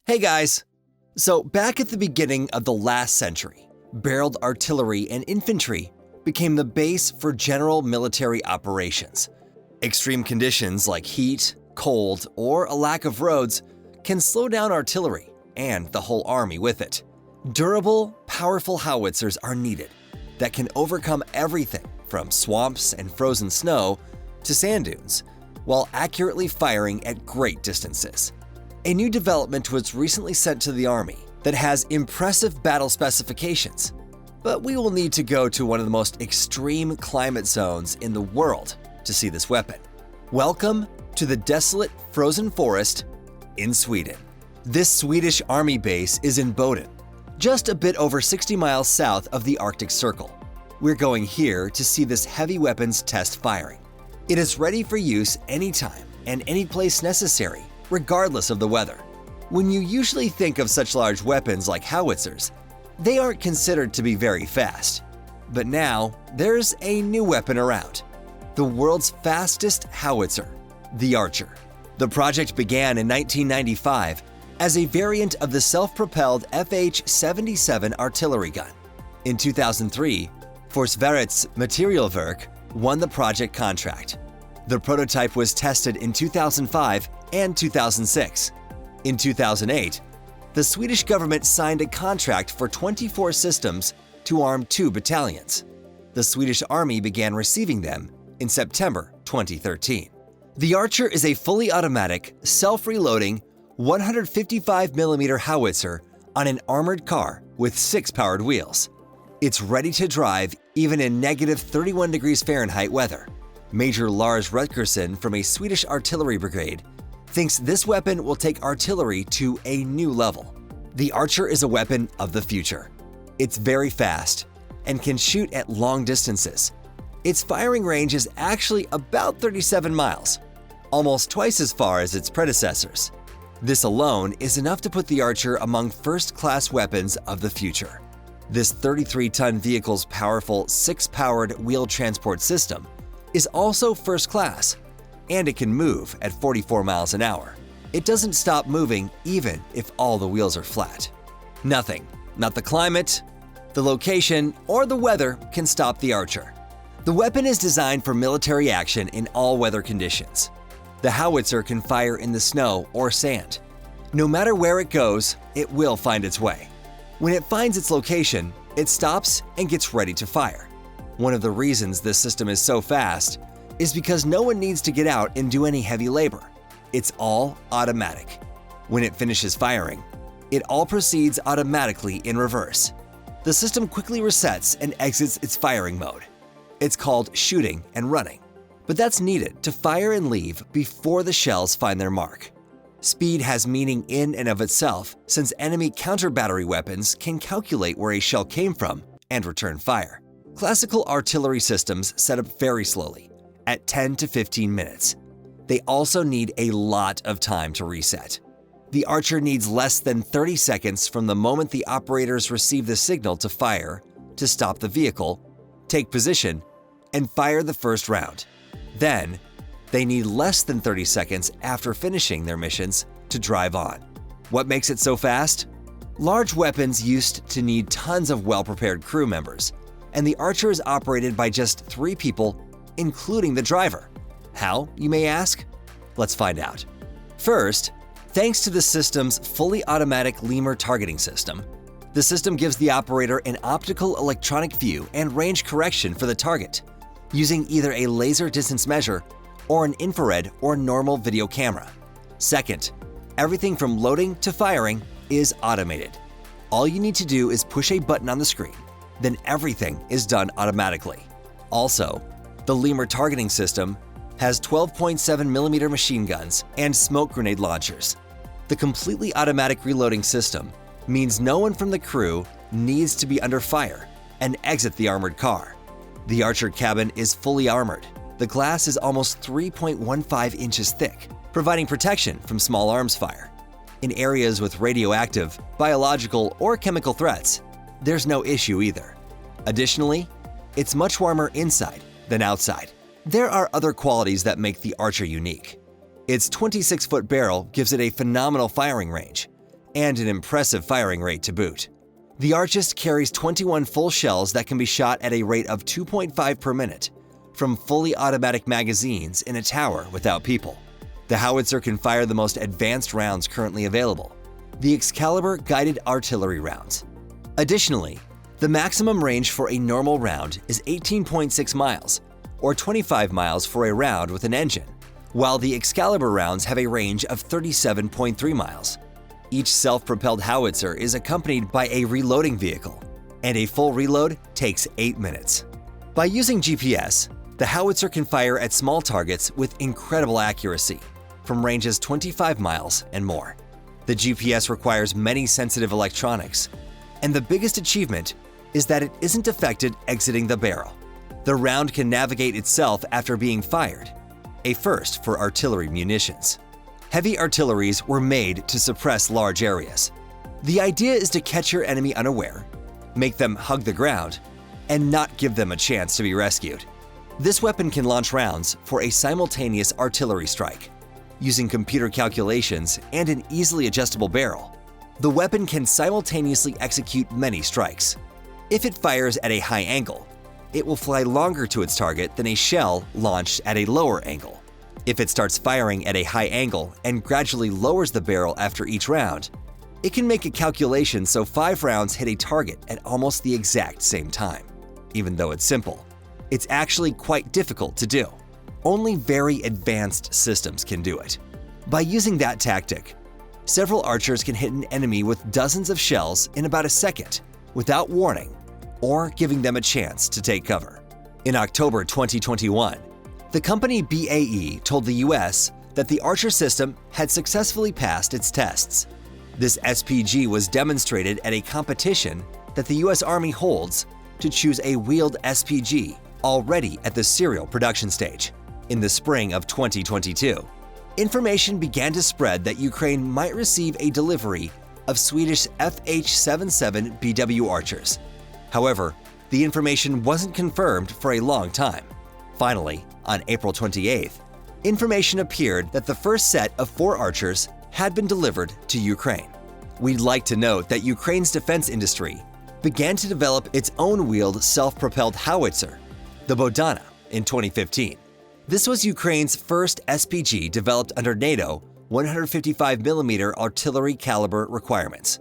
Hey guys! So back at the beginning of the last century, barreled artillery and infantry became the base for general military operations. Extreme conditions like heat, cold, or a lack of roads can slow down artillery and the whole army with it. Durable, powerful howitzers are needed that can overcome everything from swamps and frozen snow to sand dunes, while accurately firing at great distances. A new development was recently sent to the Army that has impressive battle specifications, but we will need to go to one of the most extreme climate zones in the world to see this weapon. Welcome to the desolate frozen forest in Sweden. This Swedish Army base is in Boden, just a bit over 60 miles south of the Arctic Circle. We're going here to see this heavy weapons test firing. It is ready for use anytime and any place necessary, regardless of the weather. When you usually think of such large weapons like howitzers, they aren't considered to be very fast. But now, there's a new weapon around. The world's fastest howitzer, the Archer. The project began in 1995 as a variant of the self-propelled FH-77 artillery gun. In 2003, Forsvarets Materielverk won the project contract. The prototype was tested in 2005 and 2006. In 2008, the Swedish government signed a contract for 24 systems to arm 2 battalions. The Swedish Army began receiving them in September 2013. The Archer is a fully automatic, self-reloading 155mm howitzer on an armored car with 6 powered wheels. It's ready to drive even in negative 31 degrees Fahrenheit weather. Major Lars Rutgersson from a Swedish artillery brigade thinks this weapon will take artillery to a new level. The Archer is a weapon of the future. It's very fast and can shoot at long distances. Its firing range is actually about 37 miles, almost twice as far as its predecessors. This alone is enough to put the Archer among first-class weapons of the future. This 33-ton vehicle's powerful 6-powered wheel transport system is also first class, and it can move at 44 miles an hour. It doesn't stop moving even if all the wheels are flat. Nothing, not the climate, the location, or the weather can stop the Archer. The weapon is designed for military action in all weather conditions. The howitzer can fire in the snow or sand. No matter where it goes, it will find its way. When it finds its location, it stops and gets ready to fire. One of the reasons this system is so fast is because no one needs to get out and do any heavy labor. It's all automatic. When it finishes firing, it all proceeds automatically in reverse. The system quickly resets and exits its firing mode. It's called shooting and running, but that's needed to fire and leave before the shells find their mark. Speed has meaning in and of itself, since enemy counter-battery weapons can calculate where a shell came from and return fire. Classical artillery systems set up very slowly, at 10 to 15 minutes. They also need a lot of time to reset. The Archer needs less than 30 seconds from the moment the operators receive the signal to fire, to stop the vehicle, take position, and fire the first round. Then, they need less than 30 seconds after finishing their missions to drive on. What makes it so fast? Large weapons used to need tons of well-prepared crew members, and the Archer is operated by just 3 people, including the driver. How, you may ask? Let's find out. First, thanks to the system's fully automatic lemur targeting system, the system gives the operator an optical electronic view and range correction for the target, using either a laser distance measure or an infrared or normal video camera. Second, everything from loading to firing is automated. All you need to do is push a button on the screen, then everything is done automatically. Also, the lemur targeting system has 12.7mm machine guns and smoke grenade launchers. The completely automatic reloading system means no one from the crew needs to be under fire and exit the armored car. The Archer cabin is fully armored. The glass is almost 3.15 inches thick, providing protection from small arms fire. In areas with radioactive, biological, or chemical threats, there's no issue either. Additionally, it's much warmer inside than outside. There are other qualities that make the Archer unique. Its 26-foot barrel gives it a phenomenal firing range, and an impressive firing rate to boot. The Archist carries 21 full shells that can be shot at a rate of 2.5 per minute from fully automatic magazines in a tower without people. The Howitzer can fire the most advanced rounds currently available, the Excalibur guided artillery rounds. Additionally, the maximum range for a normal round is 18.6 miles, or 25 miles for a round with an engine, while the Excalibur rounds have a range of 37.3 miles. Each self-propelled howitzer is accompanied by a reloading vehicle, and a full reload takes 8 minutes. By using GPS, the howitzer can fire at small targets with incredible accuracy, from ranges 25 miles and more. The GPS requires many sensitive electronics, and the biggest achievement is that it isn't affected exiting the barrel. The round can navigate itself after being fired, a first for artillery munitions. Heavy artilleries were made to suppress large areas. The idea is to catch your enemy unaware, make them hug the ground, and not give them a chance to be rescued. This weapon can launch rounds for a simultaneous artillery strike. Using computer calculations and an easily adjustable barrel, the weapon can simultaneously execute many strikes. If it fires at a high angle, it will fly longer to its target than a shell launched at a lower angle. If it starts firing at a high angle and gradually lowers the barrel after each round, it can make a calculation so 5 rounds hit a target at almost the exact same time. Even though it's simple, it's actually quite difficult to do. Only very advanced systems can do it. By using that tactic, several archers can hit an enemy with dozens of shells in about a second without warning or giving them a chance to take cover. In October 2021, the company BAE told the US that the Archer system had successfully passed its tests. This SPG was demonstrated at a competition that the US Army holds to choose a wheeled SPG already at the serial production stage. In the spring of 2022, information began to spread that Ukraine might receive a delivery of Swedish FH-77 BW Archers. However, the information wasn't confirmed for a long time. Finally, on April 28th, information appeared that the first set of 4 Archers had been delivered to Ukraine. We'd like to note that Ukraine's defense industry began to develop its own wheeled self-propelled howitzer, the Bodana, in 2015. This was Ukraine's first SPG developed under NATO 155mm artillery caliber requirements.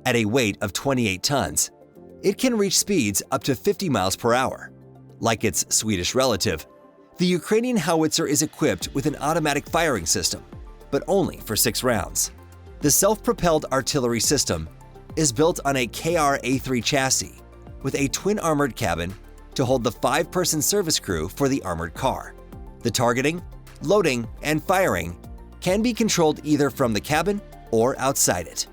At a weight of 28 tons, it can reach speeds up to 50 miles per hour. Like its Swedish relative, the Ukrainian howitzer is equipped with an automatic firing system, but only for 6 rounds. The self-propelled artillery system is built on a KR-A3 chassis with a twin-armored cabin to hold the 5-person service crew for the armored car. The targeting, loading, and firing can be controlled either from the cabin or outside it.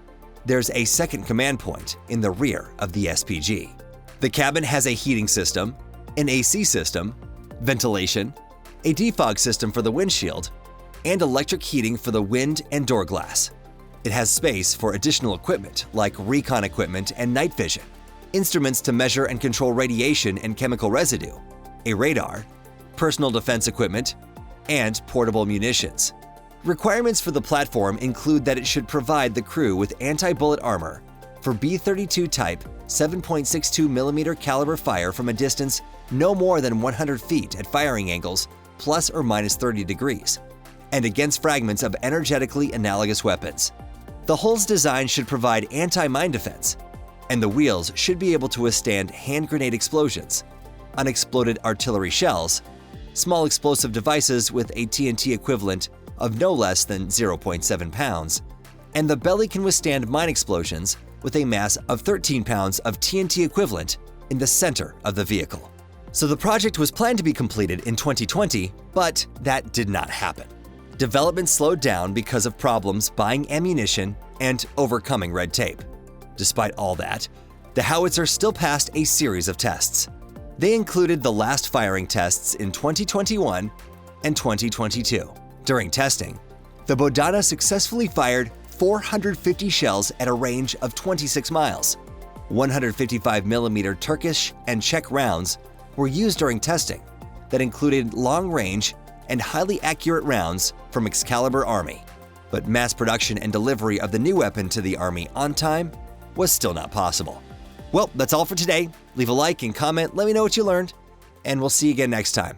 There's a second command point in the rear of the SPG. The cabin has a heating system, an AC system, ventilation, a defog system for the windshield, and electric heating for the wind and door glass. It has space for additional equipment like recon equipment and night vision, instruments to measure and control radiation and chemical residue, a radar, personal defense equipment, and portable munitions. Requirements for the platform include that it should provide the crew with anti-bullet armor for B-32 type 7.62mm caliber fire from a distance no more than 100 feet at firing angles plus or minus 30 degrees, and against fragments of energetically analogous weapons. The hull's design should provide anti-mine defense, and the wheels should be able to withstand hand grenade explosions, unexploded artillery shells, small explosive devices with a TNT equivalent of no less than 0.7 pounds, and the belly can withstand mine explosions with a mass of 13 pounds of TNT equivalent in the center of the vehicle. So the project was planned to be completed in 2020, but that did not happen. Development slowed down because of problems buying ammunition and overcoming red tape. Despite all that, the howitzer still passed a series of tests. They included the last firing tests in 2021 and 2022. During testing, the Bodana successfully fired 450 shells at a range of 26 miles. 155mm Turkish and Czech rounds were used during testing that included long-range and highly accurate rounds from Excalibur Army. but mass production and delivery of the new weapon to the Army on time was still not possible. Well, that's all for today. Leave a like and comment, let me know what you learned, and we'll see you again next time.